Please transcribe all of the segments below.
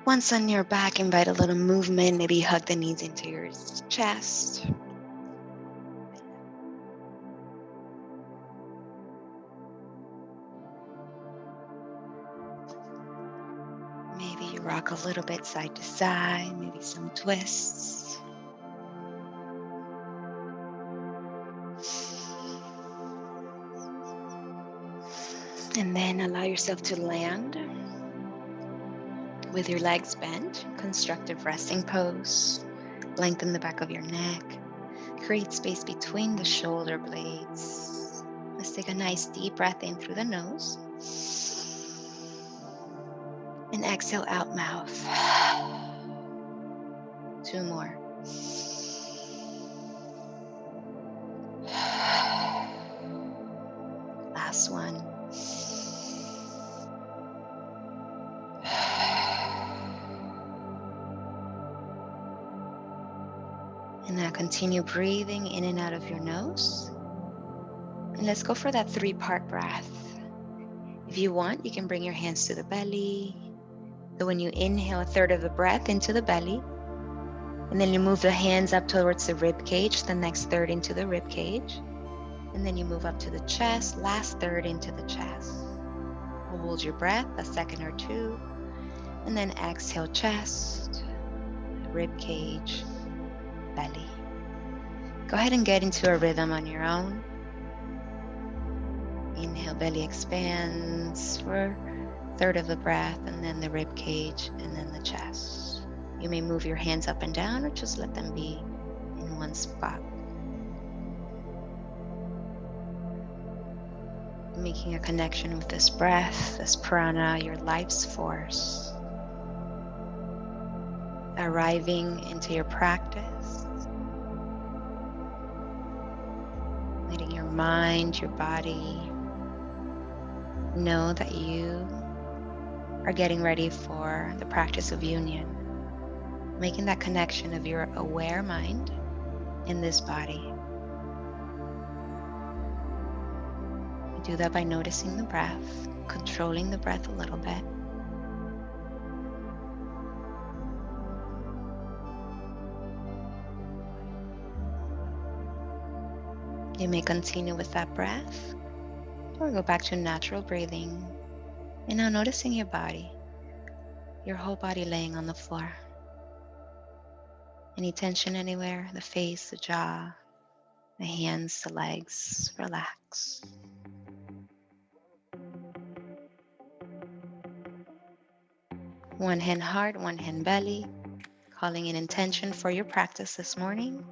Once on your back, invite a little movement. Maybe hug the knees into your chest. Maybe you rock a little bit side to side, maybe some twists. And then allow yourself to land with your legs bent, constructive resting pose. Lengthen the back of your neck. Create space between the shoulder blades. Let's take a nice deep breath in through the nose. And exhale out mouth. 2 more. Last one. And now continue breathing in and out of your nose. And let's go for that 3-part breath. If you want, you can bring your hands to the belly. So when you inhale, 1/3 of the breath into the belly. And then you move the hands up towards the rib cage, the next 1/3 into the rib cage. And then you move up to the chest, last 1/3 into the chest. Hold your breath a second or two. And then exhale, chest, rib cage, belly. Go ahead and get into a rhythm on your own. Inhale, belly expands for 1/3 of the breath, and then the rib cage, and then the chest. You may move your hands up and down or just let them be in one spot. Making a connection with this breath, this prana, your life's force. Arriving into your practice. Letting your mind, your body know that you are getting ready for the practice of union. Making that connection of your aware mind in this body. You do that by noticing the breath, controlling the breath a little bit. You may continue with that breath or go back to natural breathing. And now noticing your body, your whole body laying on the floor. Any tension anywhere, the face, the jaw, the hands, the legs, relax. One hand heart, one hand belly, calling in intention for your practice this morning.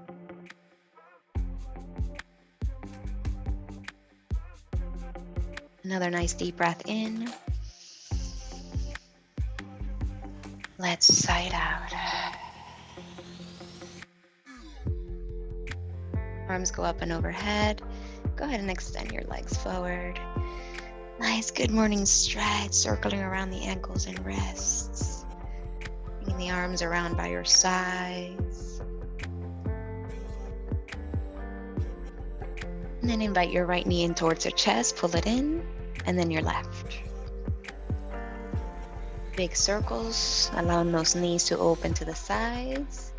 Another nice deep breath in. Let's sigh it out. Arms go up and overhead. Go ahead and extend your legs forward. Nice good morning stretch, circling around the ankles and wrists. Bringing the arms around by your sides. And then invite your right knee in towards your chest, pull it in, and then your left. Big circles, allowing those knees to open to the sides.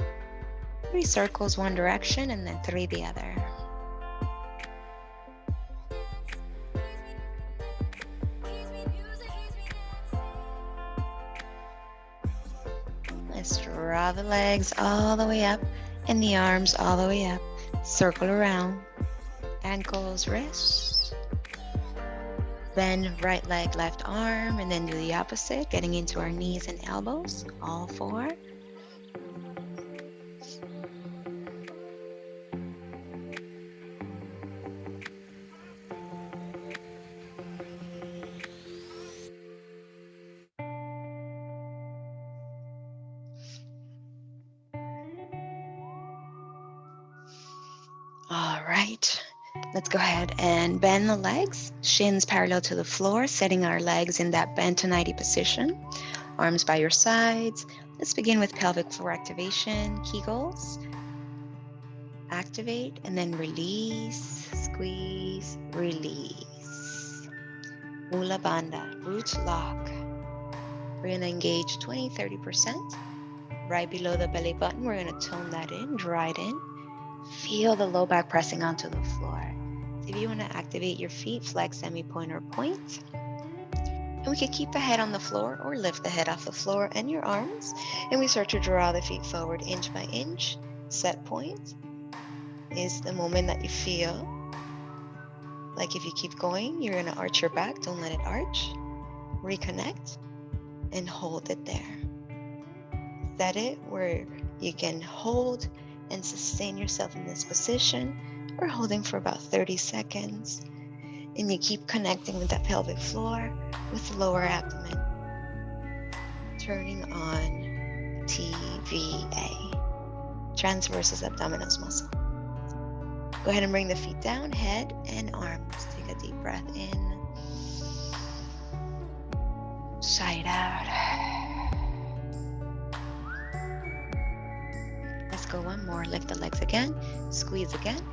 3 circles one direction and then 3 the other. Let's draw the legs all the way up and the arms all the way up. Circle around. Ankles, wrists. Bend right leg, left arm, and then do the opposite, getting into our knees and elbows, all 4. All right, let's go ahead and bend the legs, shins parallel to the floor, setting our legs in that bent to 90 position. Arms by your sides. Let's begin with pelvic floor activation, Kegels. Activate and then release, squeeze, release. Mula Bandha, root lock. We're going to engage 20-30%. Right below the belly button, we're going to tone that in, draw it in. Feel the low back pressing onto the floor. So if you want to activate your feet, flex, semi-point, or point. And we can keep the head on the floor or lift the head off the floor and your arms. And we start to draw the feet forward inch by inch. Set point is the moment that you feel like if you keep going, you're going to arch your back. Don't let it arch. Reconnect and hold it there. Set it where you can hold and sustain yourself in this position. We're holding for about 30 seconds. And you keep connecting with that pelvic floor with the lower abdomen. Turning on TVA, transversus abdominis muscle. Go ahead and bring the feet down, head and arms. Take a deep breath in. Sigh it out. Let's go one more. Lift the legs again. Squeeze again.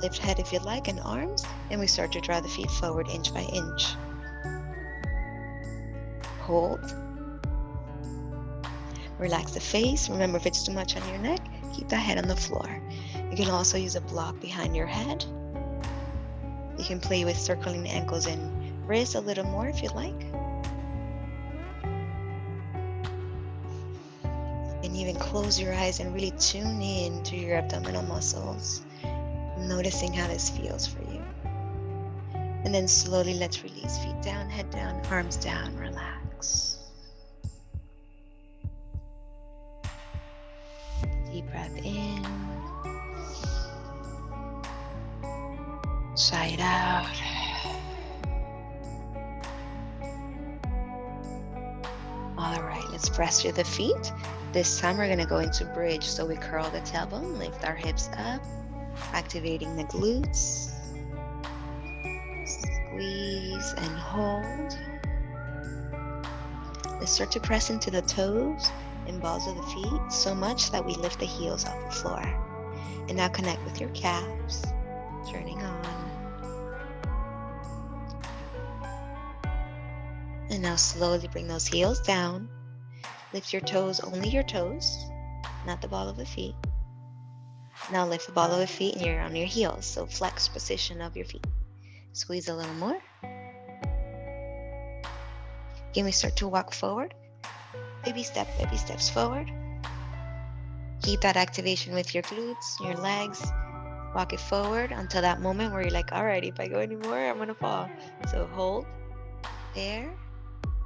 Lift head if you like and arms. And we start to draw the feet forward inch by inch. Hold. Relax the face. Remember, if it's too much on your neck, keep the head on the floor. You can also use a block behind your head. You can play with circling the ankles and wrists a little more if you like. And even close your eyes and really tune in to your abdominal muscles, noticing how this feels for you. And then slowly let's release. Feet down, head down, arms down, relax. Deep breath in. Sigh it out. All right, let's press through the feet. This time we're going to go into bridge. So we curl the tailbone, lift our hips up, activating the glutes. Squeeze and hold. Let's start to press into the toes and balls of the feet so much that we lift the heels off the floor. And now connect with your calves, turning on. And now slowly bring those heels down. Lift your toes, only your toes, not the ball of the feet. Now lift the ball of the feet and you're on your heels. So flex position of your feet. Squeeze a little more. Again, we start to walk forward. Baby steps forward. Keep that activation with your glutes, your legs. Walk it forward until that moment where you're like, all right, if I go anymore, I'm gonna fall. So hold there,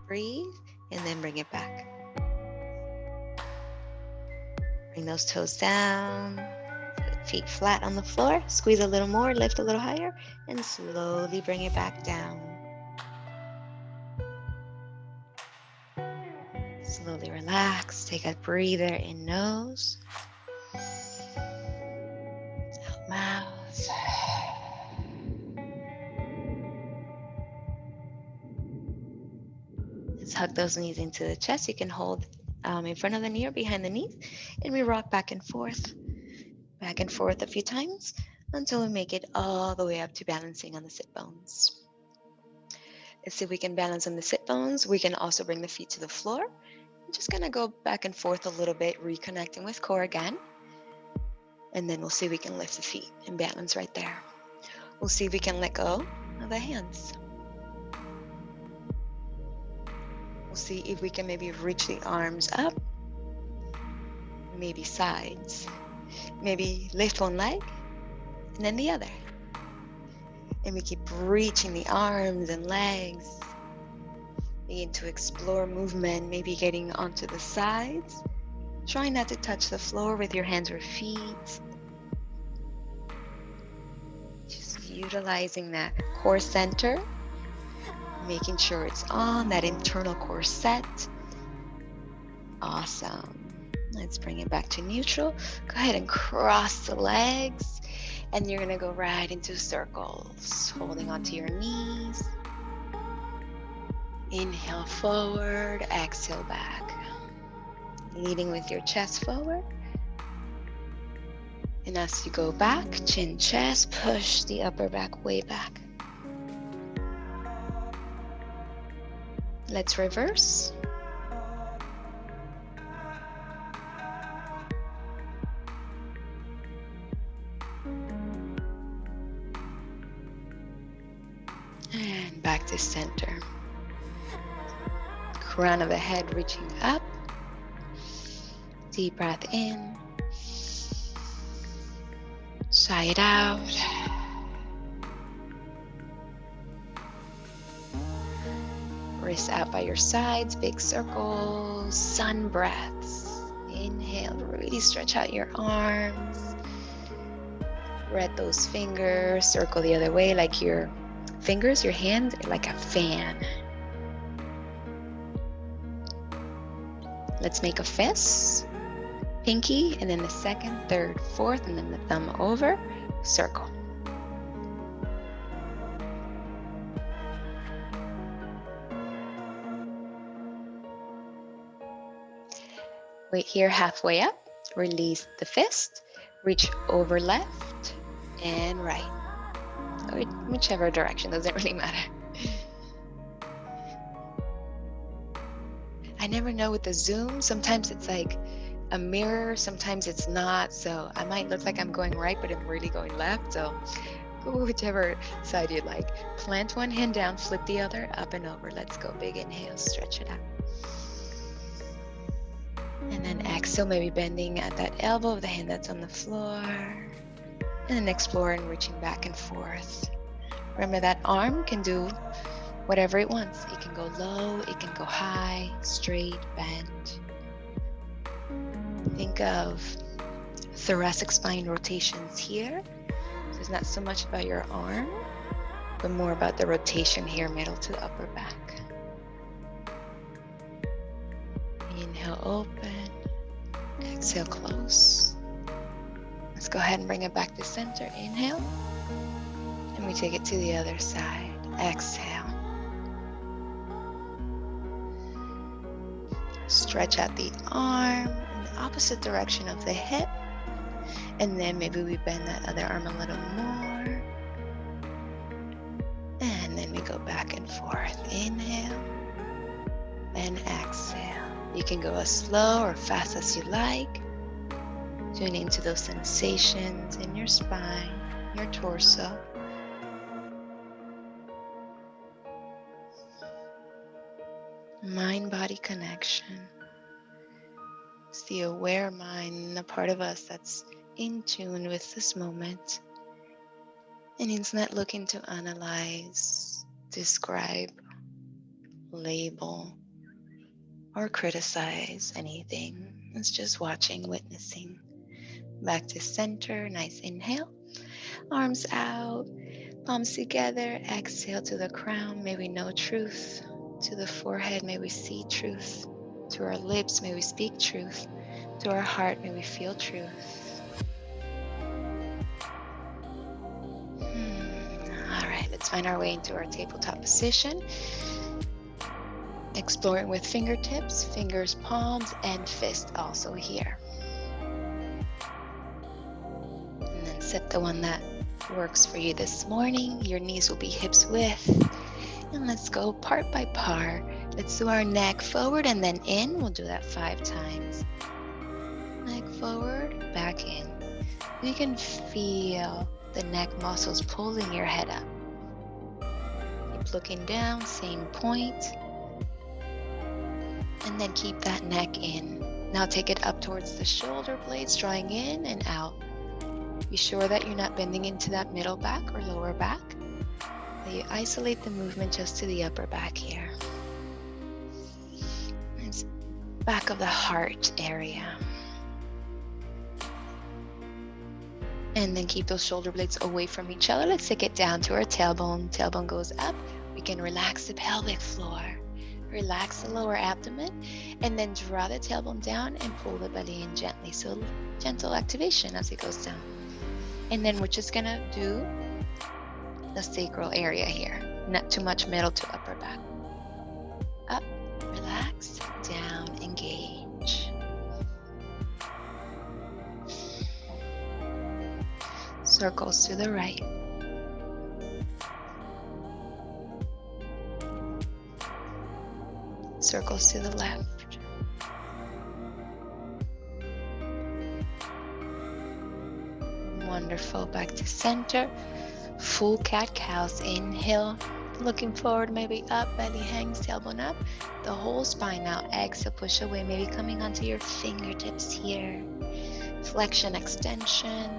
breathe, and then bring it back. Bring those toes down, feet flat on the floor, squeeze a little more, lift a little higher, and slowly bring it back down. Slowly relax, take a breather in nose, out mouth. Let's hug those knees into the chest. You can hold in front of the knee or behind the knees, and we rock back and forth a few times until we make it all the way up to balancing on the sit bones. Let's see if we can balance on the sit bones. We can also bring the feet to the floor. I'm just gonna go back and forth a little bit, reconnecting with core again. And then we'll see if we can lift the feet and balance right there. We'll see if we can let go of the hands. We'll see if we can maybe reach the arms up, maybe sides, maybe lift one leg and then the other. And we keep reaching the arms and legs. Begin to explore movement, maybe getting onto the sides. Try not to touch the floor with your hands or feet. Just utilizing that core center, making sure it's on, that internal core set. Awesome. Let's bring it back to neutral. Go ahead and cross the legs. And you're gonna go right into circles, holding onto your knees. Inhale forward, exhale back. Leading with your chest forward. And as you go back, chin, chest, push the upper back way back. Let's reverse. to center. Crown of the head reaching up. Deep breath in. Sigh it out. Wrists out by your sides, big circles, sun breaths. Inhale, really stretch out your arms. Spread those fingers, circle the other way like your fingers, your hand, like a fan. Let's make a fist. Pinky, and then the second, third, fourth, and then the thumb over, circle. Wait here halfway up, release the fist, reach over left and right, or whichever direction, doesn't really matter. I never know with the Zoom, sometimes it's like a mirror, sometimes it's not, so I might look like I'm going right, but I'm really going left, so go whichever side you like. Plant one hand down, flip the other, up and over. Let's go. Big inhale, stretch it out. And then exhale, maybe bending at that elbow of the hand that's on the floor. And then exploring, reaching back and forth. Remember that arm can do whatever it wants. It can go low, it can go high, straight, bend. Think of thoracic spine rotations here. So it's not so much about your arm, but more about the rotation here, middle to upper back. Inhale, open. Exhale, close. Let's go ahead and bring it back to center. Inhale. And we take it to the other side. Exhale. Stretch out the arm in the opposite direction of the hip. And then maybe we bend that other arm a little more. And then we go back and forth. Inhale and exhale. You can go as slow or fast as you like. Tune into those sensations in your spine, your torso. Mind-body connection. It's the aware mind, the part of us that's in tune with this moment. And it's not looking to analyze, describe, label, or criticize anything. It's just watching, witnessing. Back to center, nice inhale. Arms out, palms together. Exhale to the crown, may we know truth. To the forehead, may we see truth. To our lips, may we speak truth. To our heart, may we feel truth. All right, let's find our way into our tabletop position. Exploring with fingertips, fingers, palms, and fist also here. And then set the one that works for you this morning. Your knees will be hips width. And let's go part by part. Let's do our neck forward and then in. We'll do that 5 times. Neck forward, back in. You can feel the neck muscles pulling your head up. Keep looking down, same point. And then keep that neck in. Now take it up towards the shoulder blades, drawing in and out. Be sure that you're not bending into that middle back or lower back. That you isolate the movement just to the upper back here. It's back of the heart area. And then keep those shoulder blades away from each other. Let's take it down to our tailbone. Tailbone goes up. We can relax the pelvic floor. Relax the lower abdomen, and then draw the tailbone down and pull the belly in gently. So gentle activation as it goes down. And then we're just gonna do the sacral area here. Not too much middle to upper back. Up, relax, down, engage. Circles to the right. Circles to the left. Wonderful. Back to center. Full cat-cows. Inhale, Looking forward, maybe up, belly hangs, tailbone up. The whole spine now. Exhale, push away, maybe coming onto your fingertips here. Flexion, extension.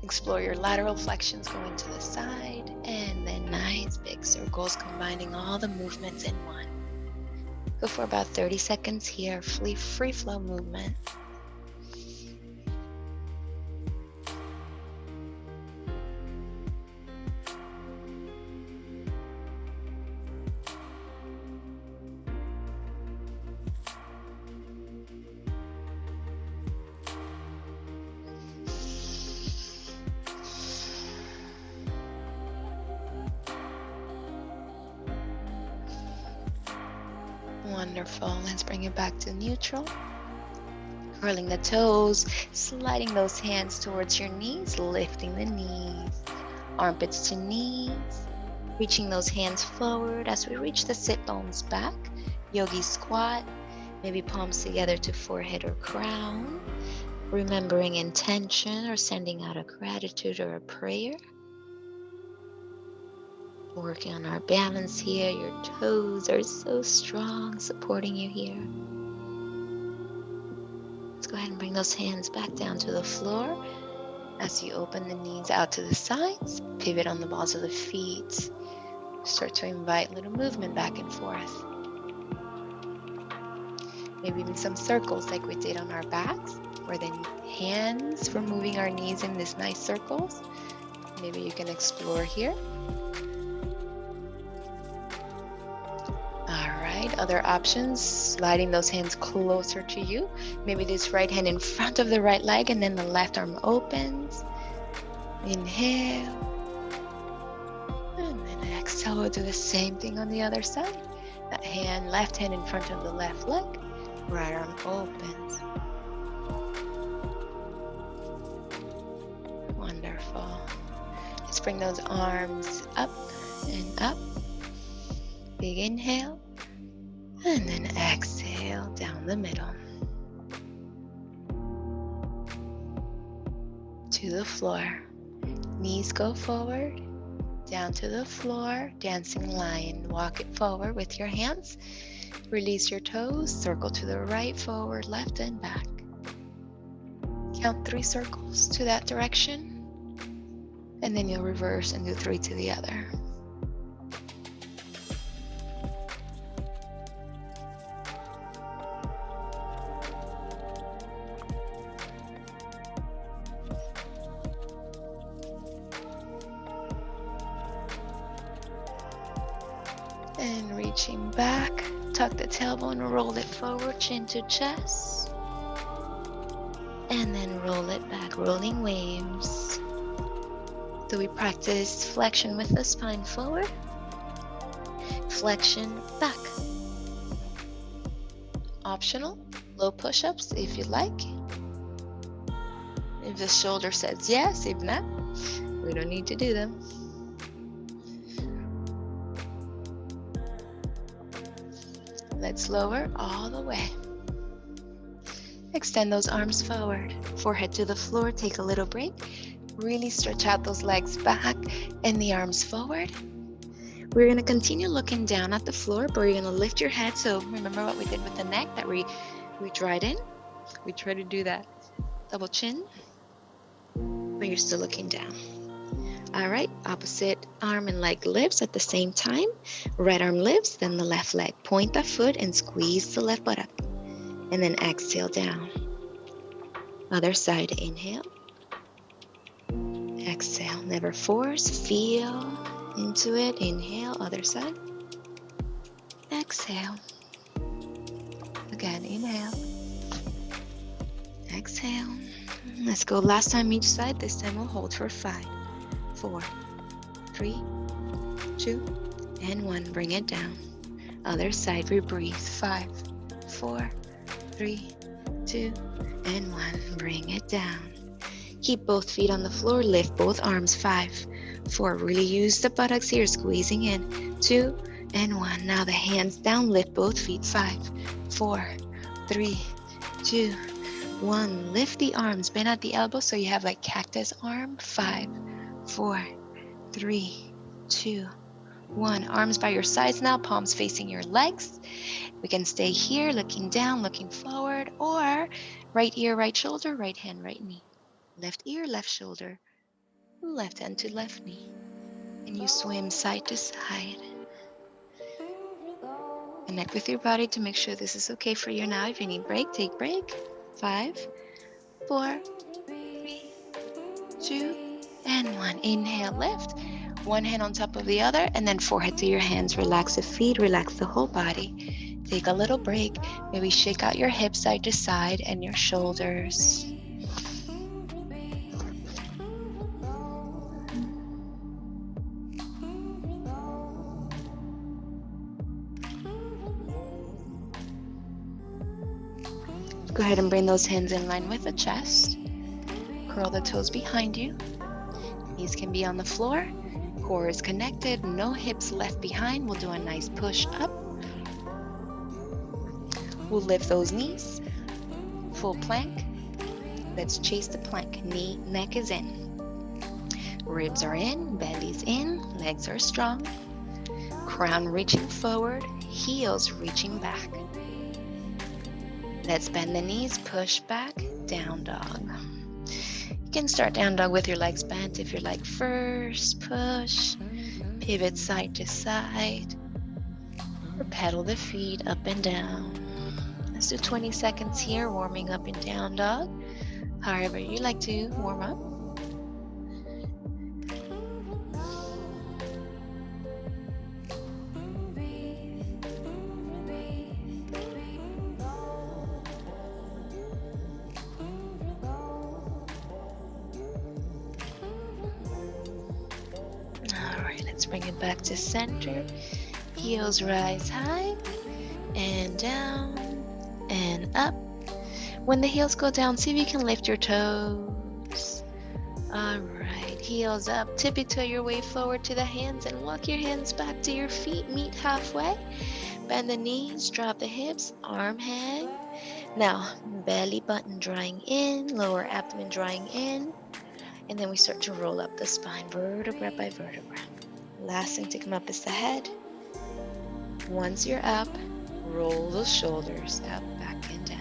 Explore your lateral flexions going to the side. And then nice big circles, combining all the movements in one. Go for about 30 seconds here. Free flow movement. Wonderful. Let's bring it back to neutral. Curling the toes, sliding those hands towards your knees, lifting the knees, armpits to knees, reaching those hands forward as we reach the sit bones back. Yogi squat, maybe palms together to forehead or crown, remembering intention or sending out a gratitude or a prayer. Working on our balance here. Your toes are so strong, supporting you here. Let's go ahead and bring those hands back down to the floor as you open the knees out to the sides. Pivot on the balls of the feet. Start to invite a little movement back and forth. Maybe even some circles like we did on our backs, where the hands were moving our knees in these nice circles. Maybe you can explore here. Other options, sliding those hands closer to you. Maybe this right hand in front of the right leg and then the left arm opens. Inhale. And then exhale, we'll do the same thing on the other side. That hand, left hand in front of the left leg. Right arm opens. Wonderful. Let's bring those arms up and up. Big inhale. And then exhale down the middle to the floor. Knees go forward, down to the floor, dancing lion. Walk it forward with your hands. Release your toes, circle to the right, forward, left, and back. Count 3 circles to that direction, and then you'll reverse and do 3 to the other. And reaching back, tuck the tailbone, roll it forward, chin to chest. And then roll it back, rolling waves. So we practice flexion with the spine forward, flexion back. Optional, low push-ups if you like. If the shoulder says yes, if not, we don't need to do them. Let's lower all the way. Extend those arms forward, forehead to the floor, take a little break. Really stretch out those legs back and the arms forward. We're gonna continue looking down at the floor, but we're gonna lift your head. So remember what we did with the neck that we dried in? We try to do that double chin, but you're still looking down. All right, opposite arm and leg lifts at the same time. Right arm lifts, then the left leg. Point the foot and squeeze the left buttock. And then exhale down. Other side, inhale. Exhale, never force, feel into it. Inhale, other side. Exhale. Again, inhale. Exhale. Let's go last time each side. This time we'll hold for 5, 4, 3, 2, and 1. Bring it down. Other side, we breathe. 5, 4, 3, 2, and 1. Bring it down. Keep both feet on the floor. Lift both arms. 5, 4. Really use the buttocks here, squeezing in. 2, and 1. Now the hands down. Lift both feet. 5, 4, 3, 2, 1. Lift the arms. Bend at the elbow so you have like cactus arm. 5, 4, 3, 2, 1. Arms by your sides now, palms facing your legs. We can stay here, looking down, looking forward, or right ear, right shoulder, right hand, right knee. Left ear, left shoulder, left hand to left knee. And you swim side to side. Connect with your body to make sure this is okay for you now. If you need break, take break. 5, 4, 3, 2, and 1. Inhale, lift. One hand on top of the other, and then forehead to your hands. Relax the feet, relax the whole body. Take a little break. Maybe shake out your hips side to side and your shoulders. Go ahead and bring those hands in line with the chest. Curl the toes behind you. Knees can be on the floor. Core is connected. No hips left behind. We'll do a nice push up. We'll lift those knees. Full plank. Let's chase the plank. Neck is in. Ribs are in. Belly's in. Legs are strong. Crown reaching forward. Heels reaching back. Let's bend the knees, push back, down dog. You can start down dog with your legs bent if you're like first, push, pivot side to side, or pedal the feet up and down. Let's do 20 seconds here, warming up in down dog, however you like to warm up. Bring it back to center. Heels rise high and down and up. When the heels go down, see if you can lift your toes. All right, heels up. Tippy toe your way forward to the hands and walk your hands back to your feet. Meet halfway. Bend the knees, drop the hips, arm hang. Now, belly button drawing in, lower abdomen drawing in. And then we start to roll up the spine, vertebra by vertebra. Last thing to come up is the head. Once you're up, roll those shoulders up, back, and down.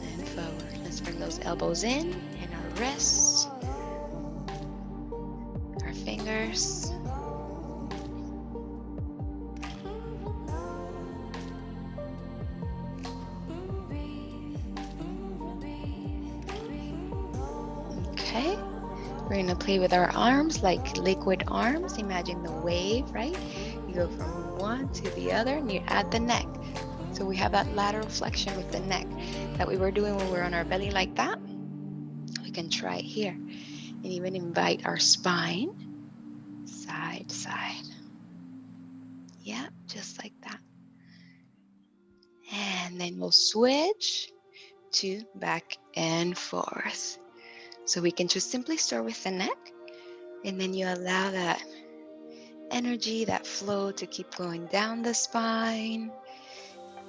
And forward. Let's bring those elbows in and our wrists, our fingers. Okay, we're gonna play with our arms like liquid arms. Imagine the wave, right? You go from one to the other and you add the neck. So we have that lateral flexion with the neck that we were doing when we were on our belly like that. We can try it here and even invite our spine side to side. Yeah, just like that. And then we'll switch to back and forth. So we can just simply start with the neck, and then you allow that energy, that flow to keep going down the spine,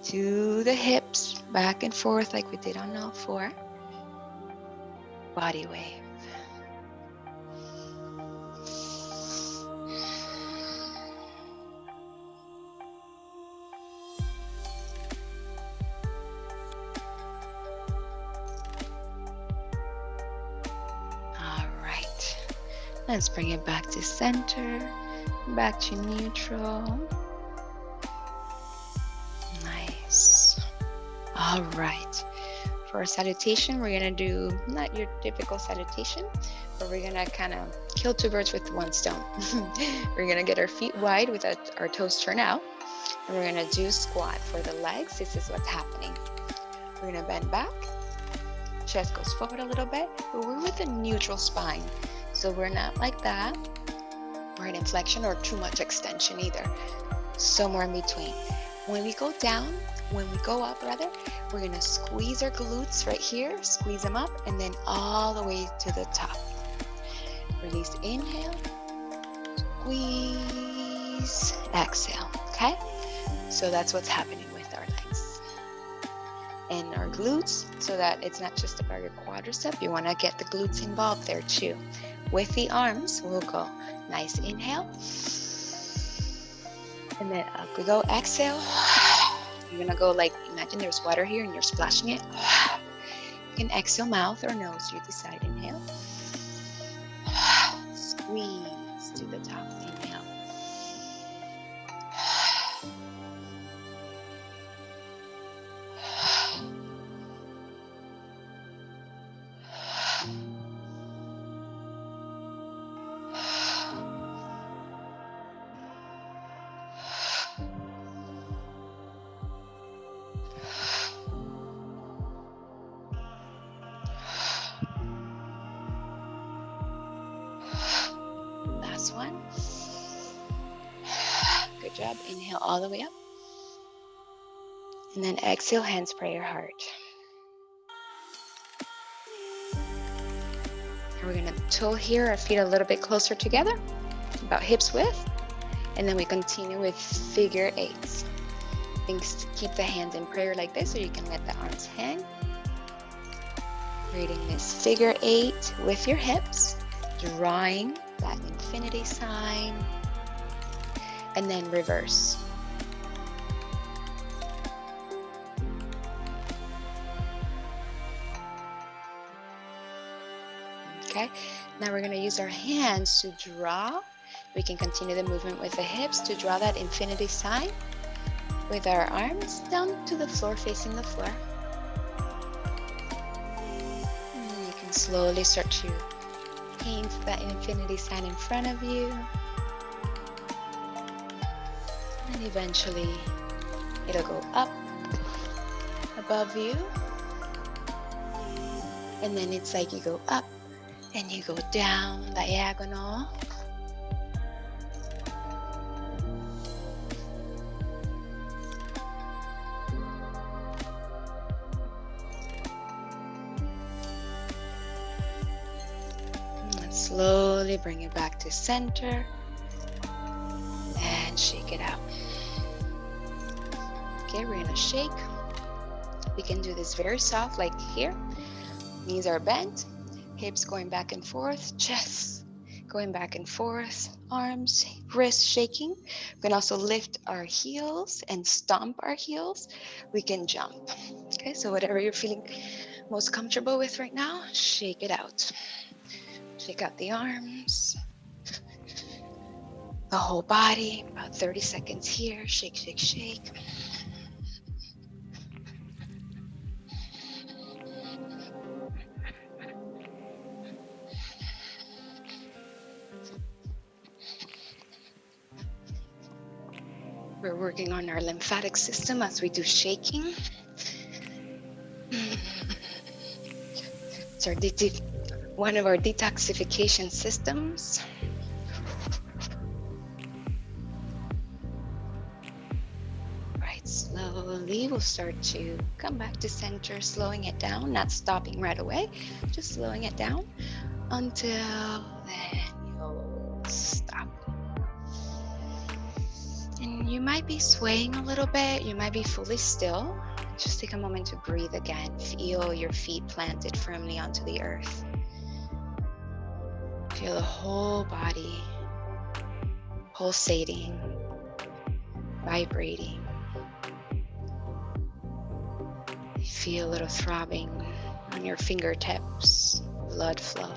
to the hips, back and forth like we did on all four. Body wave. Let's bring it back to center, back to neutral. Nice. All right. For our salutation, we're gonna do not your typical salutation, but we're gonna kind of kill two birds with one stone. We're gonna get our feet wide with our toes turned out, and we're gonna do squat for the legs. This is what's happening. We're gonna bend back, chest goes forward a little bit, but we're with a neutral spine. So we're not like that, or an inflection or too much extension either. Somewhere in between. When we go down, when we go up rather, we're gonna squeeze our glutes right here, squeeze them up, and then all the way to the top. Release, inhale, squeeze, exhale, okay? So that's what's happening with our legs. and our glutes, so that it's not just about your quadricep. You want to get the glutes involved there too. With the arms, we'll go nice inhale, and then up we go, exhale. You're gonna go like, imagine there's water here and you're splashing it. You can exhale mouth or nose, you decide. Inhale, squeeze to the top. Inhale, last one. Good job. Inhale all the way up. And then exhale, hands pray your heart. And we're gonna toe here, our feet a little bit closer together, about hips width. And then we continue with figure eights. Things, keep the hands in prayer like this, or you can let the arms hang. Creating this figure eight with your hips, drawing that infinity sign, and then reverse. Okay, now we're going to use our hands to draw. We can continue the movement with the hips to draw that infinity sign with our arms down to the floor, facing the floor. And you can slowly start to paint that infinity sign in front of you. And eventually it'll go up above you. And then it's like you go up and you go down diagonal. And slowly bring it back to center and shake it out. Okay, we're gonna shake. We can do this very soft, like here. Knees are bent, hips going back and forth, chest going back and forth, arms, wrists shaking. We can also lift our heels and stomp our heels. We can jump. Okay, so whatever you're feeling most comfortable with right now, shake it out. Shake out the arms, the whole body, about 30 seconds here. Shake, shake, shake. We're working on our lymphatic system as we do shaking. It's one of our detoxification systems. Right, slowly we'll start to come back to center, slowing it down, not stopping right away, just slowing it down until then you'll stop. And you might be swaying a little bit, you might be fully still. Just take a moment to breathe again. Feel your feet planted firmly onto the earth. Feel the whole body pulsating, vibrating. Feel a little throbbing on your fingertips, blood flow.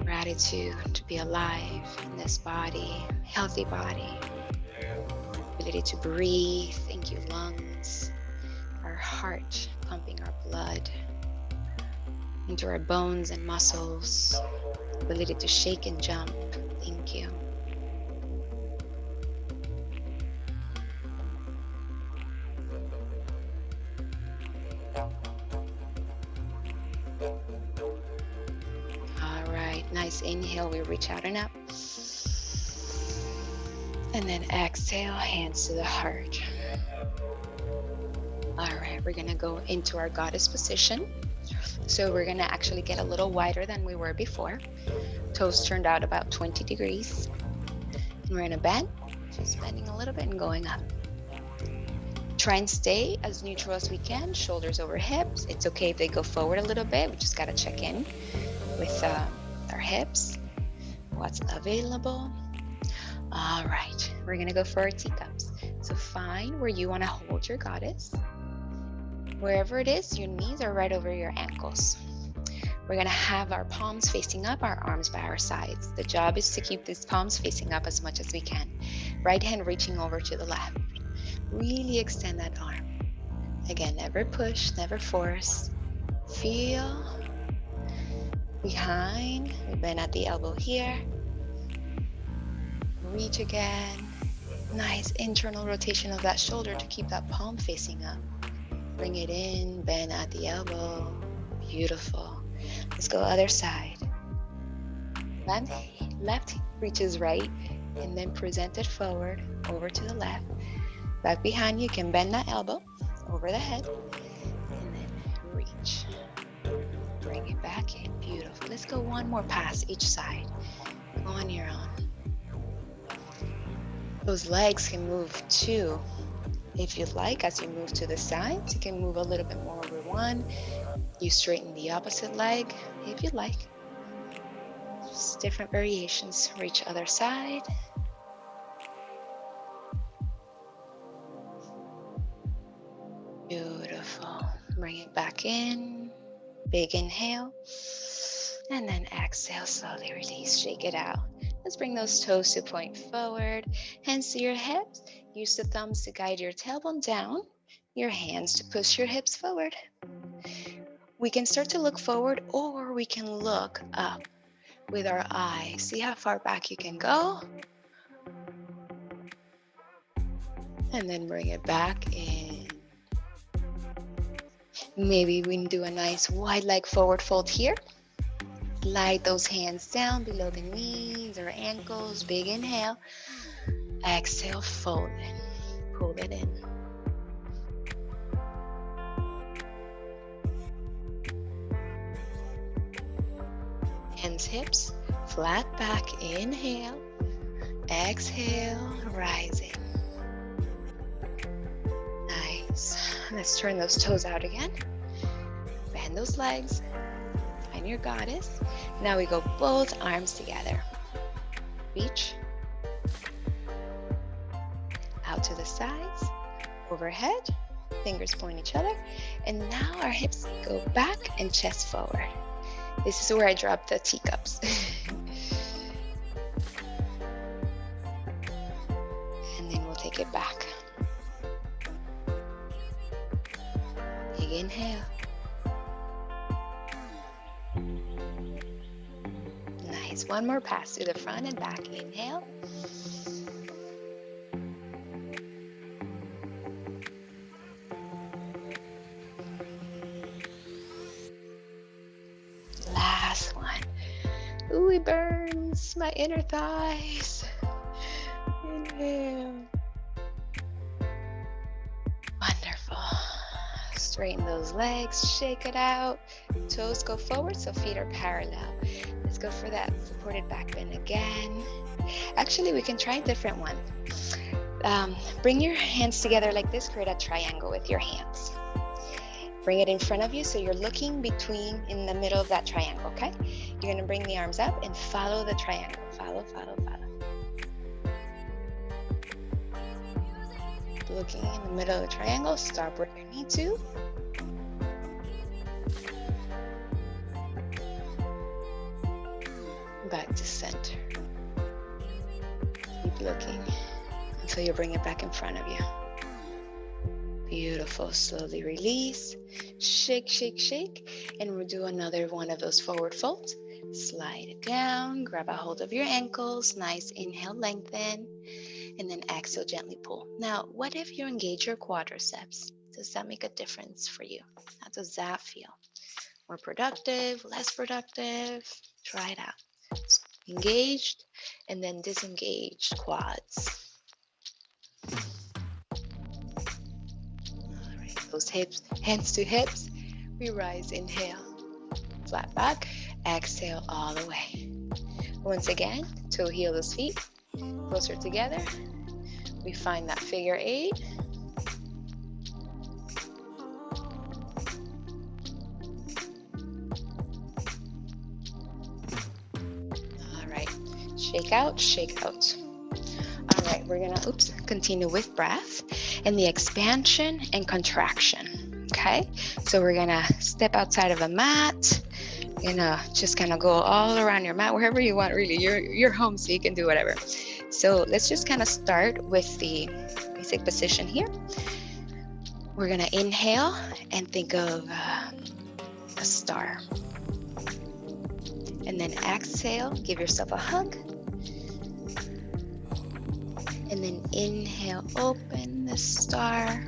Gratitude to be alive in this body, healthy body. Ability to breathe. Thank you, lungs. Our heart pumping our blood into our bones and muscles. Ability to shake and jump. Thank you. All right, nice inhale. We reach out and up. And then exhale, hands to the heart. All right, we're gonna go into our goddess position. So we're gonna actually get a little wider than we were before. Toes turned out about 20 degrees. And we're gonna bend, just bending a little bit and going up. Try and stay as neutral as we can, shoulders over hips. It's okay if they go forward a little bit. We just got to check in with our hips, what's available. All right, we're gonna go for our teacups. So find where you wanna hold your goddess. Wherever it is, your knees are right over your ankles. We're gonna have our palms facing up, our arms by our sides. The job is to keep these palms facing up as much as we can. Right hand reaching over to the left. Really extend that arm. Again, never push, never force. Feel behind. We bend at the elbow here. Reach again. Nice internal rotation of that shoulder to keep that palm facing up. Bring it in, bend at the elbow. Beautiful. Let's go other side. Left reaches right and then present it forward over to the left. Back behind you can bend that elbow over the head and then reach. Bring it back in. Beautiful. Let's go one more pass each side. Go on your own. Those legs can move too. If you'd like, as you move to the sides, you can move a little bit more over one. You straighten the opposite leg if you'd like. Just different variations. Reach other side. Beautiful. Bring it back in. Big inhale. And then exhale, slowly release. Shake it out. Let's bring those toes to point forward. Hands to your hips. Use the thumbs to guide your tailbone down. Your hands to push your hips forward. We can start to look forward, or we can look up with our eyes. See how far back you can go. And then bring it back in. Maybe we can do a nice wide leg forward fold here. Slide those hands down below the knees or ankles. Big inhale. Exhale, fold it. Pull it in. Hands, hips, flat back. Inhale. Exhale, rising. Nice. Let's turn those toes out again. Bend those legs. Find your goddess. Now we go both arms together. Reach. Out to the sides. Overhead. Fingers point each other. And now our hips go back and chest forward. This is where I drop the teacups. And then we'll take it back. Big inhale. Nice. One more pass to the front and back. Inhale. Last one. Ooh, it burns my inner thighs. Inhale. Wonderful. Straighten those legs, shake it out. Toes go forward, so feet are parallel. Let's go for that supported back bend again. Actually, we can try a different one. Bring your hands together like this, create a triangle with your hands. Bring it in front of you so you're looking in the middle of that triangle, okay? You're gonna bring the arms up and follow the triangle. Follow, follow, follow. Looking in the middle of the triangle, stop where you need to. Back to center. Keep looking until you bring it back in front of you. Beautiful. Slowly release. Shake, shake, shake. And we'll do another one of those forward folds. Slide it down. Grab a hold of your ankles. Nice inhale, lengthen. And then exhale, gently pull. Now, what if you engage your quadriceps? Does that make a difference for you? How does that feel? More productive, less productive? Try it out. Engaged and then disengaged quads. All right, those hips, hands to hips. We rise, inhale, flat back, exhale all the way. Once again, toe heel those feet closer together. We find that figure eight. Shake out, shake out. All right, we're gonna, continue with breath and the expansion and contraction, okay? So we're gonna step outside of a mat. You're gonna just kind of go all around your mat, wherever you want, really. You're home, so you can do whatever. So let's just kind of start with the basic position here. We're gonna inhale and think of a star. And then exhale, give yourself a hug. And then inhale, open the star.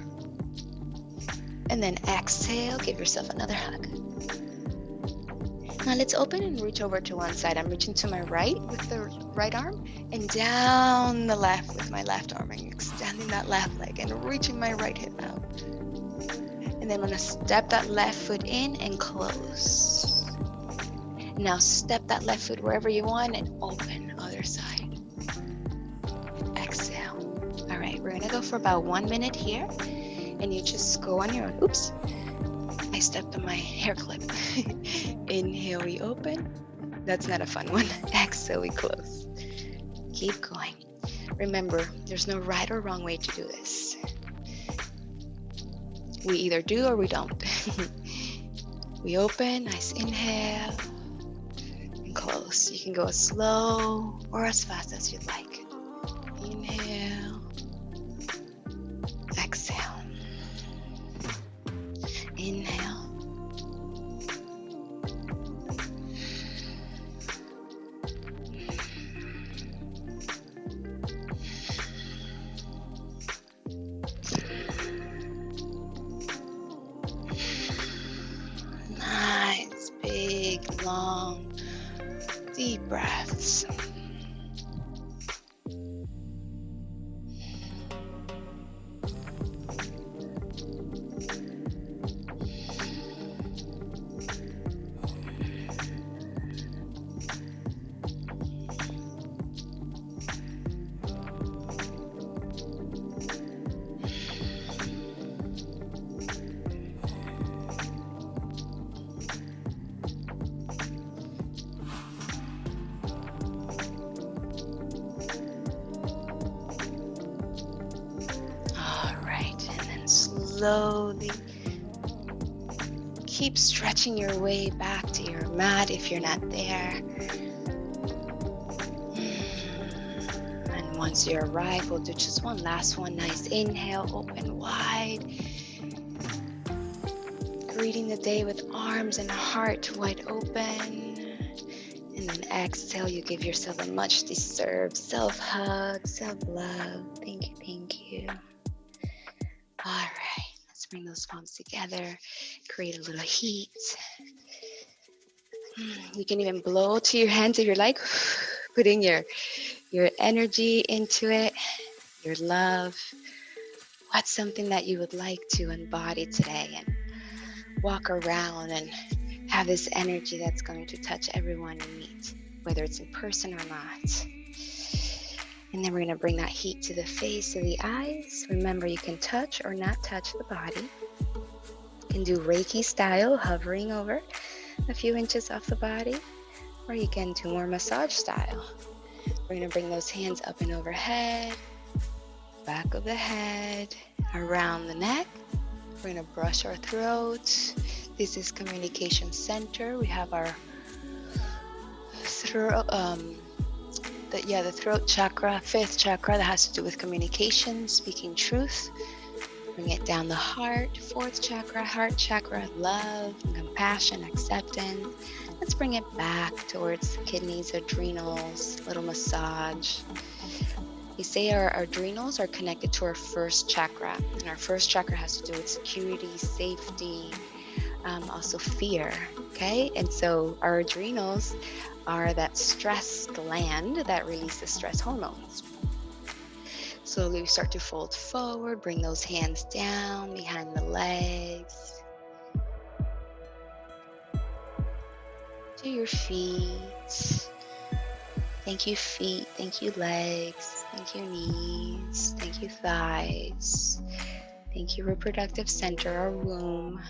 And then exhale, give yourself another hug. Now let's open and reach over to one side. I'm reaching to my right with the right arm and down the left with my left arm and extending that left leg and reaching my right hip out. And then I'm gonna step that left foot in and close. Now step that left foot wherever you want and open other side. All right, we're gonna go for about 1 minute here, and you just go on your own. Oops, I stepped on my hair clip. Inhale, we open. That's not a fun one. Exhale, we close. Keep going. Remember, there's no right or wrong way to do this. We either do or we don't. We open, nice inhale, and close. You can go as slow or as fast as you'd like. Inhale. Exhale. Inhale. Nice, big, long, deep breaths. Slowly keep stretching your way back to your mat if you're not there. And once you arrive, we'll do just one last one. Nice inhale, open wide. Greeting the day with arms and heart wide open. And then exhale, you give yourself a much deserved self-hug, self-love. Thank you, thank you. All right. Bring those palms together, create a little heat. You can even blow to your hands if you're like, putting your energy into it, your love. What's something that you would like to embody today and walk around and have this energy that's going to touch everyone you meet, whether it's in person or not. And then we're gonna bring that heat to the face, to the eyes. Remember, you can touch or not touch the body. You can do Reiki style, hovering over a few inches off the body, or you can do more massage style. We're gonna bring those hands up and overhead, back of the head, around the neck. We're gonna brush our throat. This is communication center. We have our throat, the throat chakra, fifth chakra, that has to do with communication, speaking truth. Bring it down the heart, fourth chakra, heart chakra, love, compassion, acceptance. Let's bring it back towards the kidneys, adrenals, little massage. We say our adrenals are connected to our first chakra, and our first chakra has to do with security, safety, also fear, okay? And so our adrenals are that stress gland that releases stress hormones. Slowly we start to fold forward, bring those hands down behind the legs, to your feet. Thank you, feet. Thank you, legs. Thank you, knees. Thank you, thighs. Thank you, reproductive center or womb.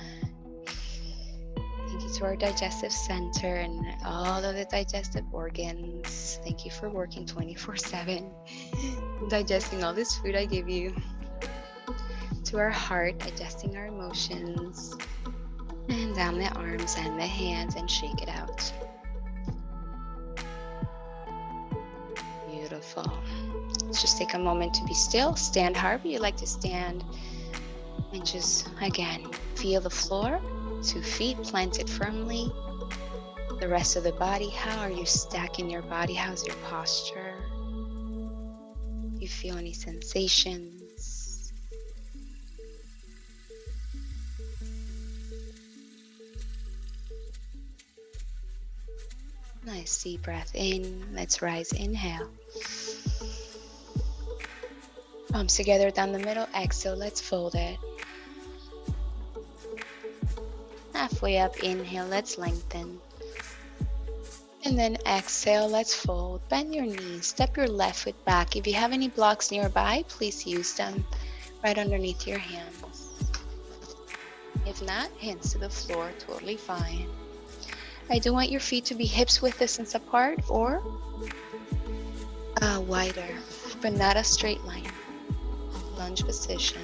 Thank you to our digestive center and all of the digestive organs. Thank you for working 24/7, digesting all this food I give you. To our heart, digesting our emotions, and down the arms and the hands, and shake it out. Beautiful. Let's just take a moment to be still. Stand however you like to stand, and just again feel the floor. 2 feet planted firmly. The rest of the body, how are you stacking your body? How's your posture? Do you feel any sensations? Nice deep breath in. Let's rise. Inhale. Palms together down the middle. Exhale. Let's fold it. Halfway up. Inhale. Let's lengthen. And then exhale. Let's fold. Bend your knees. Step your left foot back. If you have any blocks nearby, please use them right underneath your hands. If not, hands to the floor. Totally fine. I do want your feet to be hips width distance apart or wider, but not a straight line. Lunge position.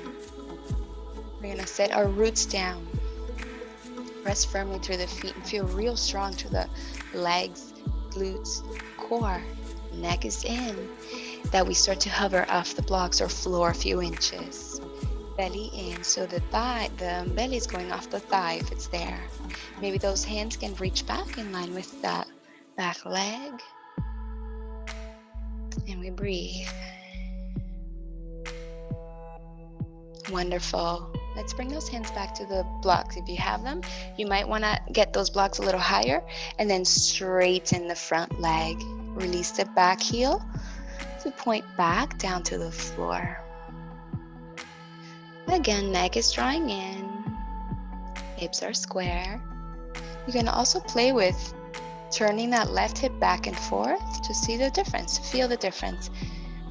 We're going to set our roots down. Press firmly through the feet and feel real strong through the legs, glutes, core. Neck is in. That we start to hover off the blocks or floor a few inches. Belly in, so the belly is going off the thigh if it's there. Maybe those hands can reach back in line with that back leg. And we breathe. Wonderful. Let's bring those hands back to the blocks. If you have them, you might want to get those blocks a little higher and then straighten the front leg. Release the back heel to point back down to the floor. Again, neck is drawing in. Hips are square. You can also play with turning that left hip back and forth to see the difference, feel the difference.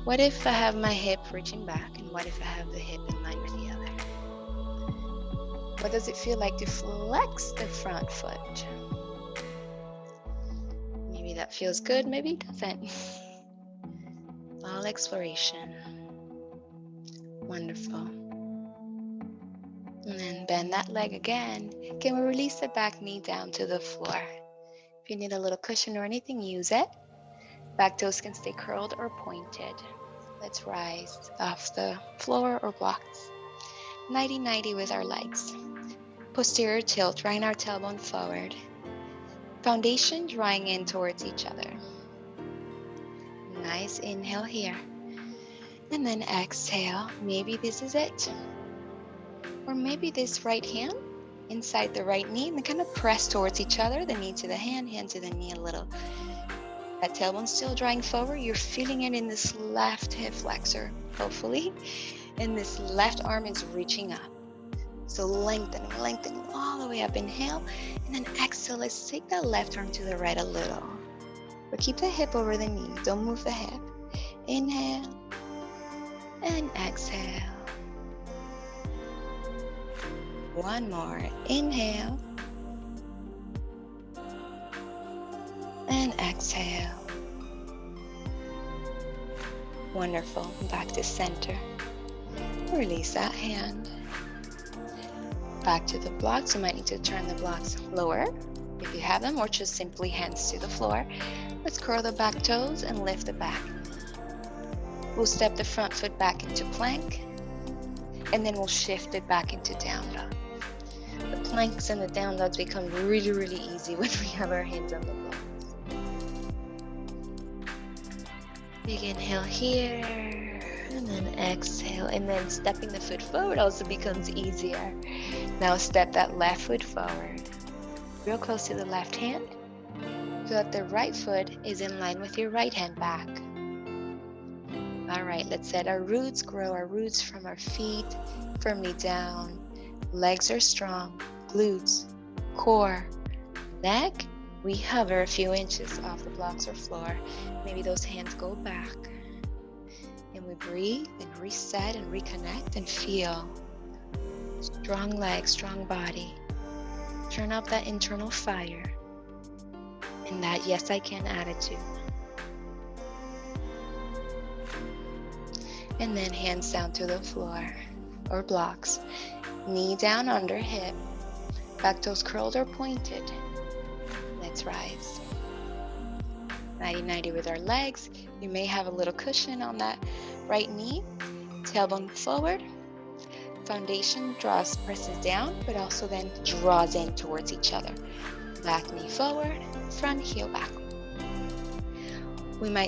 What if I have my hip reaching back, and what if I have the hip in line with the other? What does it feel like to flex the front foot? Maybe that feels good, maybe it doesn't. All exploration. Wonderful. And then bend that leg again. Can we release the back knee down to the floor? If you need a little cushion or anything, use it. Back toes can stay curled or pointed. Let's rise off the floor or blocks. 90-90 with our legs. Posterior tilt, drawing our tailbone forward. Foundation drawing in towards each other. Nice inhale here. And then exhale. Maybe this is it. Or maybe this right hand inside the right knee and then kind of press towards each other, the knee to the hand to the knee a little. That tailbone still drawing forward. You're feeling it in this left hip flexor, hopefully. And this left arm is reaching up. So lengthening all the way up. Inhale. And then exhale. Let's take that left arm to the right a little. But keep the hip over the knee. Don't move the hip. Inhale. And exhale. One more. Inhale. And exhale. Wonderful. Back to center. Release that hand. Back to the blocks. You might need to turn the blocks lower if you have them, or just simply hands to the floor. Let's curl the back toes and lift the back. We'll step the front foot back into plank, and then we'll shift it back into down dog. The planks and the down dogs become really, really easy when we have our hands on the blocks. Big inhale here, and then exhale, and then stepping the foot forward also becomes easier. Now step that left foot forward, real close to the left hand, so that the right foot is in line with your right hand back. All right, let's let our roots grow, our roots from our feet firmly down. Legs are strong, glutes, core, neck. We hover a few inches off the blocks or floor. Maybe those hands go back. And we breathe and reset and reconnect and feel. Strong legs, strong body. Turn up that internal fire and that yes I can attitude. And then hands down to the floor or blocks. Knee down under hip. Back toes curled or pointed. Let's rise. 90-90 with our legs. You may have a little cushion on that right knee. Tailbone forward. Foundation presses down, but also then draws in towards each other. Back knee forward, front heel back.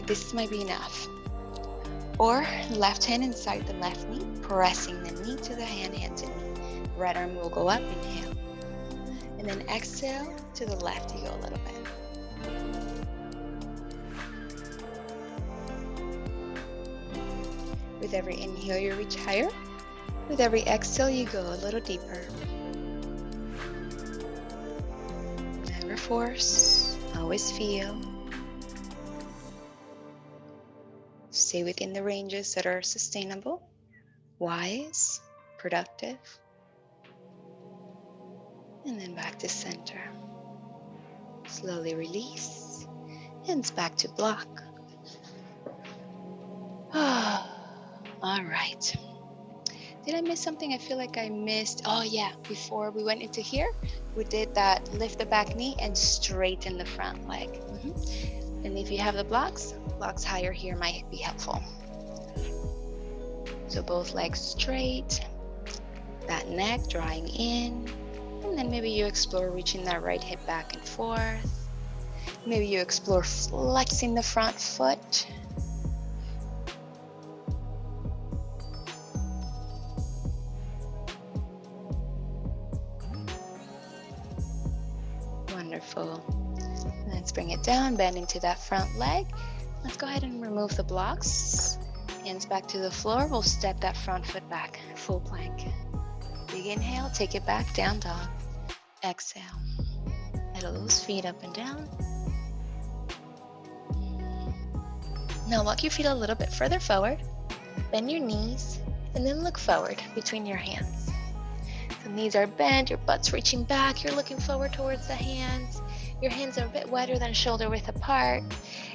This might be enough. Or left hand inside the left knee, pressing the knee to the hand to knee. Right arm will go up, inhale. And then exhale to the left, you go a little bit. With every inhale, you reach higher. With every exhale, you go a little deeper. Never force, always feel. Stay within the ranges that are sustainable, wise, productive. And then back to center. Slowly release. Hands back to block. All right. Did I miss something? I feel like I missed. Oh yeah, before we went into here, we did that lift the back knee and straighten the front leg. And if you have the blocks higher here might be helpful. So both legs straight, that neck drawing in, and then maybe you explore reaching that right hip back and forth. Maybe you explore flexing the front foot. Wonderful. Let's bring it down, bend into that front leg. Let's go ahead and remove the blocks. Hands back to the floor. We'll step that front foot back, full plank. Big inhale, take it back, down dog. Exhale. Pedal those feet up and down. Now walk your feet a little bit further forward. Bend your knees, and then look forward between your hands. The knees are bent, your butt's reaching back, you're looking forward towards the hands. Your hands are a bit wider than shoulder width apart.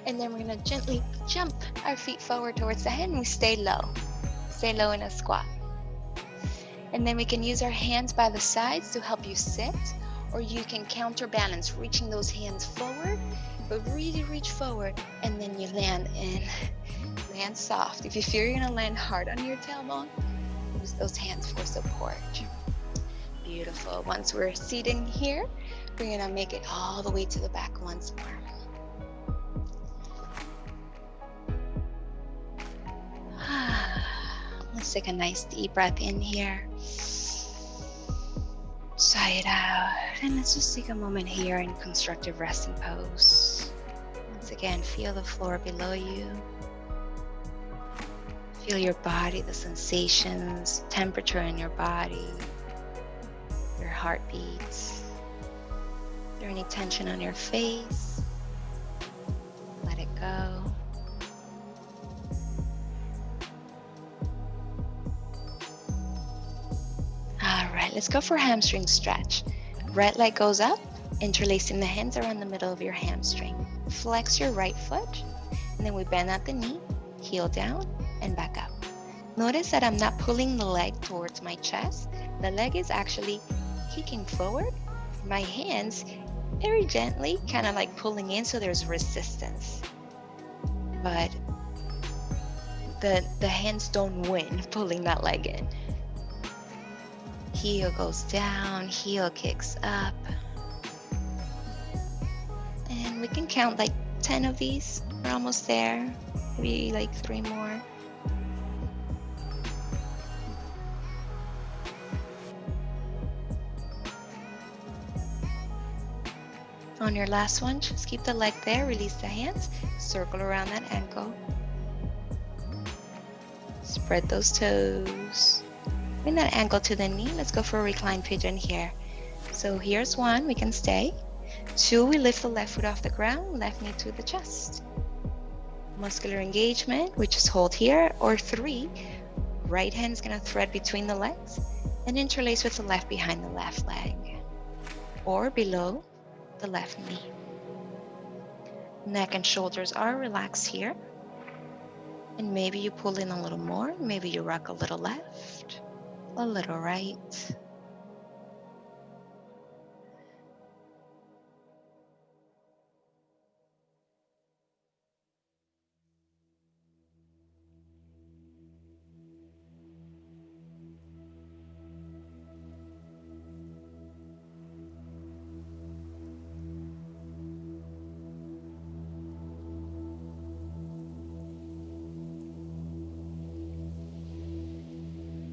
And then we're gonna gently jump our feet forward towards the hand and we stay low. Stay low in a squat. And then we can use our hands by the sides to help you sit, or you can counterbalance, reaching those hands forward, but really reach forward, and then you land soft. If you feel you're gonna land hard on your tailbone, use those hands for support. Beautiful. Once we're seated here, we're gonna make it all the way to the back once more. Let's take a nice deep breath in here. Sigh it out. And let's just take a moment here in constructive resting pose. Once again, feel the floor below you. Feel your body, the sensations, temperature in your body, your heartbeats. Is there any tension on your face? Let it go. All right, let's go for hamstring stretch. Right leg goes up, interlacing the hands around the middle of your hamstring. Flex your right foot, and then we bend at the knee, heel down, and back up. Notice that I'm not pulling the leg towards my chest. The leg is actually kicking forward. My hands very gently, kind of like pulling in, so there's resistance. But the hands don't win pulling that leg in. Heel goes down, heel kicks up. And we can count like 10 of these. We're almost there. Maybe like 3 more. On your last one, just keep the leg there, release the hands, circle around that ankle. Spread those toes. Bring that ankle to the knee. Let's go for a reclined pigeon here. So here's 1, we can stay. 2, we lift the left foot off the ground, left knee to the chest. Muscular engagement, we just hold here. Or 3, right hand's gonna thread between the legs and interlace with the left behind the left leg. or below the left knee. Neck and shoulders are relaxed here. And maybe you pull in a little more. Maybe you rock a little left, a little right.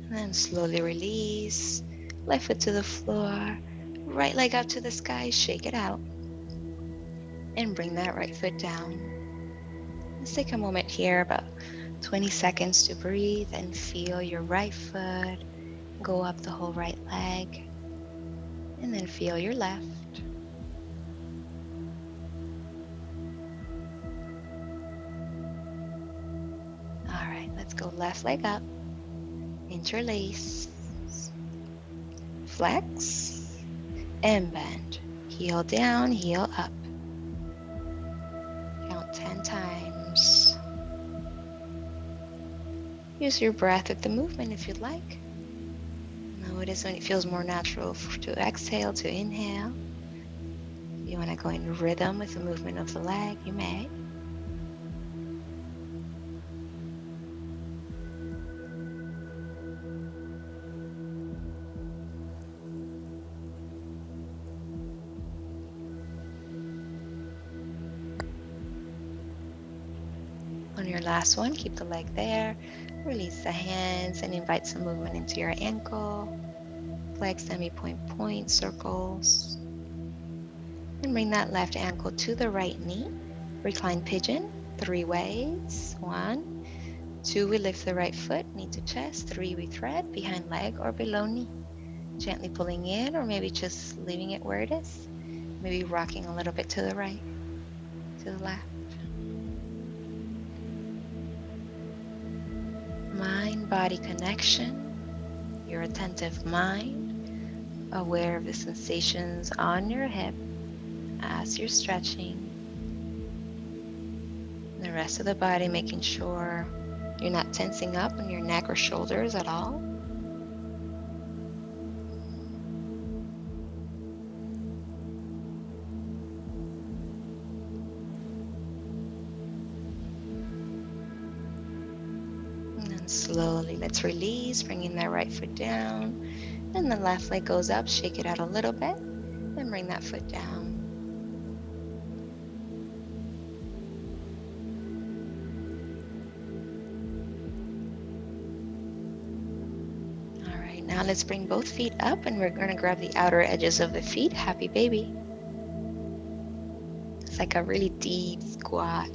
And then slowly release. Left foot to the floor. Right leg up to the sky. Shake it out. And bring that right foot down. Let's take a moment here, about 20 seconds to breathe and feel your right foot go up the whole right leg. And then feel your left. All right, let's go left leg up. Interlace. Flex. And bend. Heel down, heel up. Count 10 times. Use your breath with the movement if you'd like. Notice when it feels more natural to exhale, to inhale. If you want to go in rhythm with the movement of the leg, you may. On your last one, keep the leg there. Release the hands and invite some movement into your ankle. Flex, semi-point, point, circles. And bring that left ankle to the right knee. Recline pigeon, 3 ways. 1, 2, we lift the right foot, knee to chest. 3, we thread behind leg or below knee. Gently pulling in, or maybe just leaving it where it is. Maybe rocking a little bit to the right, to the left. Mind-body connection, your attentive mind, aware of the sensations on your hip as you're stretching. And the rest of the body, making sure you're not tensing up on your neck or shoulders at all. And then slowly, let's release, bringing that right foot down. And the left leg goes up, shake it out a little bit, and bring that foot down. All right, now let's bring both feet up, and we're gonna grab the outer edges of the feet. Happy baby. It's like a really deep squat.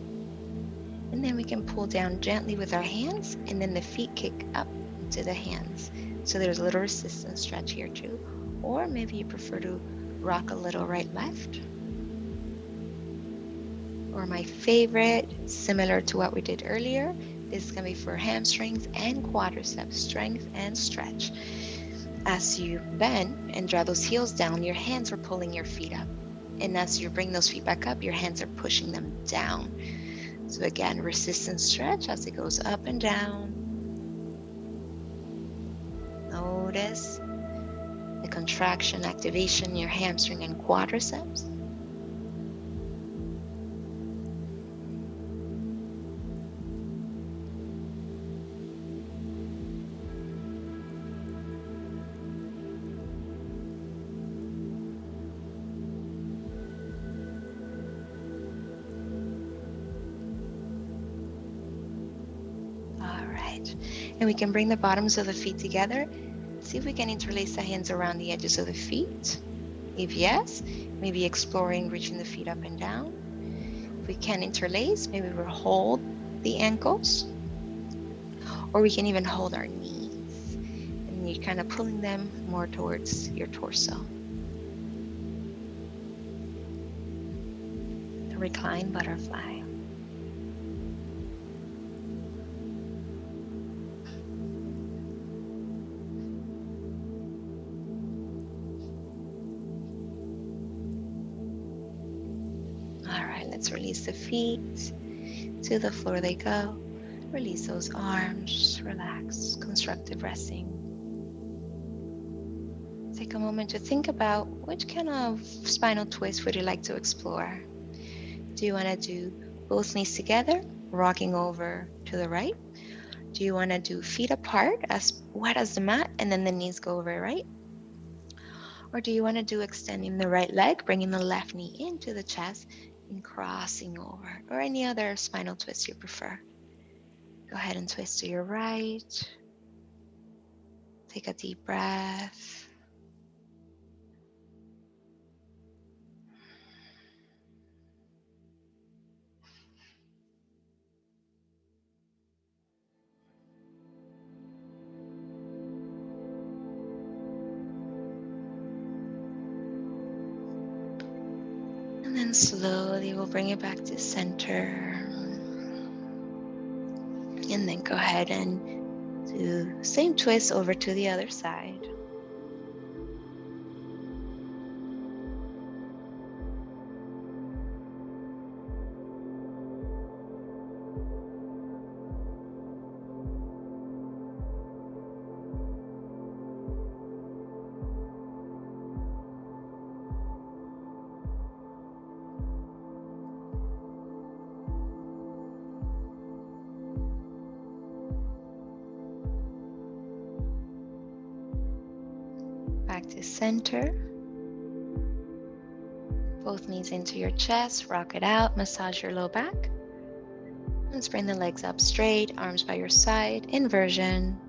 And then we can pull down gently with our hands, and then the feet kick up to the hands. So there's a little resistance stretch here too. Or maybe you prefer to rock a little right left. Or my favorite, similar to what we did earlier, this is gonna be for hamstrings and quadriceps, strength and stretch. As you bend and draw those heels down, your hands are pulling your feet up. And as you bring those feet back up, your hands are pushing them down. So again, resistance stretch as it goes up and down. Notice the contraction, activation in your hamstring and quadriceps. And we can bring the bottoms of the feet together. See if we can interlace the hands around the edges of the feet. If yes, maybe exploring reaching the feet up and down. If we can interlace, maybe we'll hold the ankles, or we can even hold our knees. And you're kind of pulling them more towards your torso. The reclined butterfly. let's release the feet. To the floor they go. Release those arms, relax, constructive resting. Take a moment to think about which kind of spinal twist would you like to explore. Do you want to do both knees together, rocking over to the right? Do you want to do feet apart as wide as the mat and then the knees go over right? Or do you want to do extending the right leg, bringing the left knee into the chest and crossing over, or any other spinal twist you prefer? Go ahead and twist to your right. Take a deep breath. And then slowly we'll bring it back to center. And then go ahead and do same twist over to the other side. Back to center. Both knees into your chest, rock it out, massage your low back. Let's bring the legs up straight, arms by your side, inversion.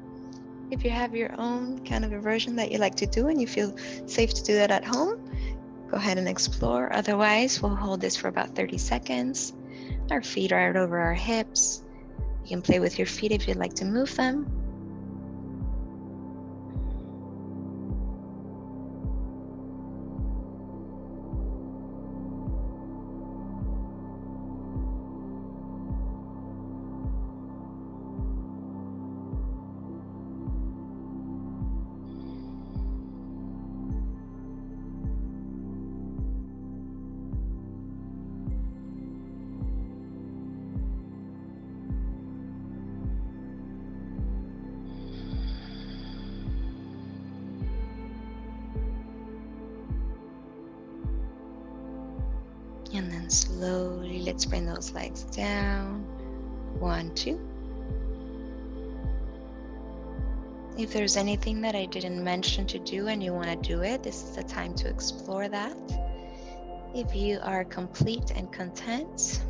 If you have your own kind of inversion that you like to do and you feel safe to do that at home, go ahead and explore. Otherwise, we'll hold this for about 30 seconds. Our feet are out over our hips. You can play with your feet if you'd like to move them. And then slowly, let's bring those legs down. 1, 2. If there's anything that I didn't mention to do and you want to do it, this is the time to explore that. If you are complete and content,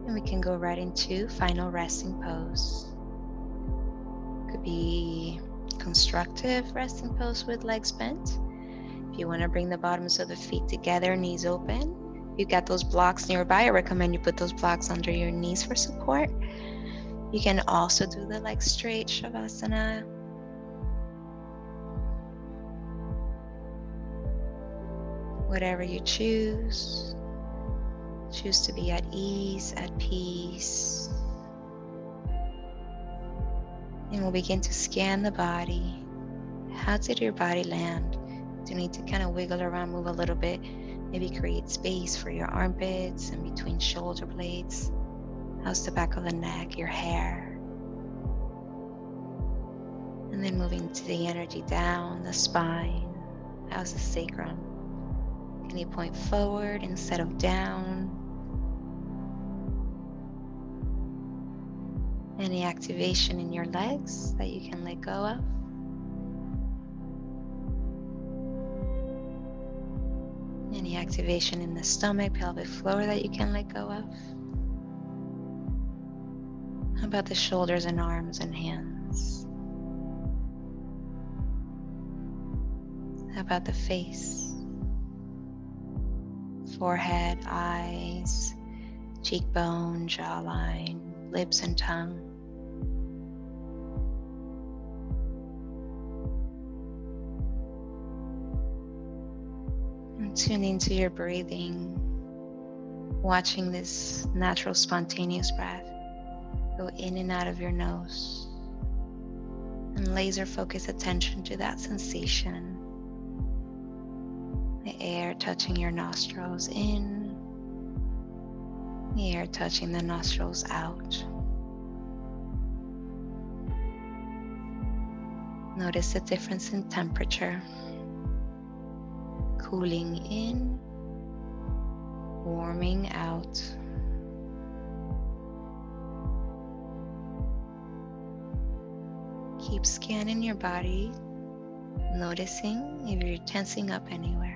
then we can go right into final resting pose. Could be constructive resting pose with legs bent. If you want to bring the bottoms of the feet together, knees open. If you've got those blocks nearby, I recommend you put those blocks under your knees for support. You can also do the legs straight Shavasana. Whatever you choose. Choose to be at ease, at peace. And we'll begin to scan the body. How did your body land? Do you need to kind of wiggle around, move a little bit? Maybe create space for your armpits and between shoulder blades. How's the back of the neck, your hair? And then moving to the energy down the spine. How's the sacrum? Can you point forward instead of down? Any activation in your legs that you can let go of? Any activation in the stomach, pelvic floor that you can let go of? How about the shoulders and arms and hands? How about the face? Forehead, eyes, cheekbone, jawline, lips and tongue. And tune into your breathing, watching this natural spontaneous breath go in and out of your nose, and laser focus attention to that sensation. The air touching your nostrils in Air touching the nostrils out. Notice the difference in temperature. Cooling in, warming out. Keep scanning your body, noticing if you're tensing up anywhere.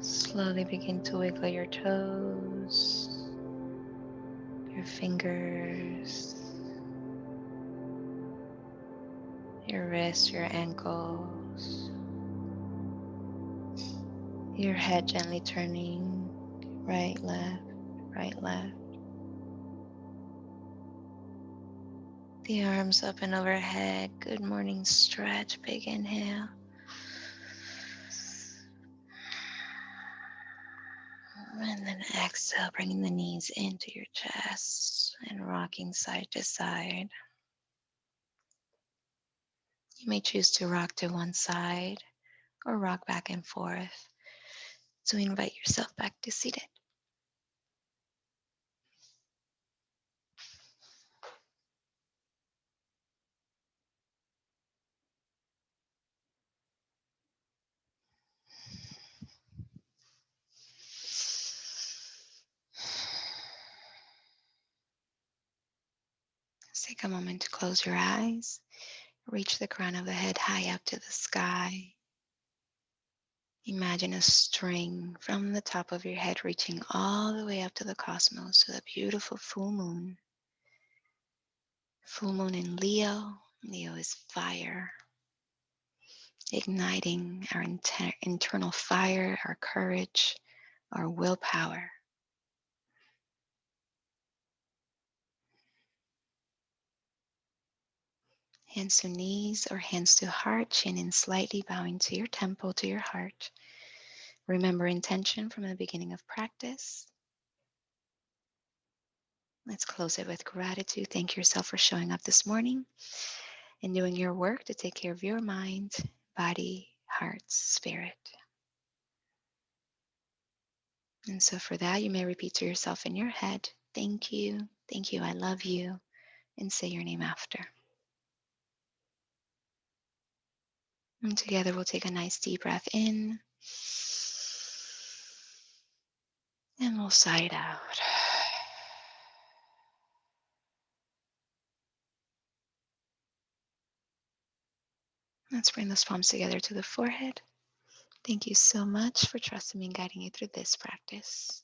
Slowly begin to wiggle your toes, your fingers, your wrists, your ankles, your head gently turning right, left, right, left. The arms up and overhead. Good morning stretch. Big inhale. And then exhale, bringing the knees into your chest and rocking side to side. You may choose to rock to one side or rock back and forth. So invite yourself back to seated. Let's take a moment to close your eyes. Reach the crown of the head high up to the sky. Imagine a string from the top of your head reaching all the way up to the cosmos, to the beautiful full moon. Full moon in Leo. Leo is fire, igniting our internal fire, our courage, our willpower. Hands to knees or hands to heart, chin in slightly, bowing to your temple, to your heart. Remember intention from the beginning of practice. Let's close it with gratitude. Thank yourself for showing up this morning and doing your work to take care of your mind, body, heart, spirit. And so for that, you may repeat to yourself in your head, thank you, I love you, and say your name after. And together we'll take a nice deep breath in and we'll sigh it out. Let's bring those palms together to the forehead. Thank you so much for trusting me and guiding you through this practice.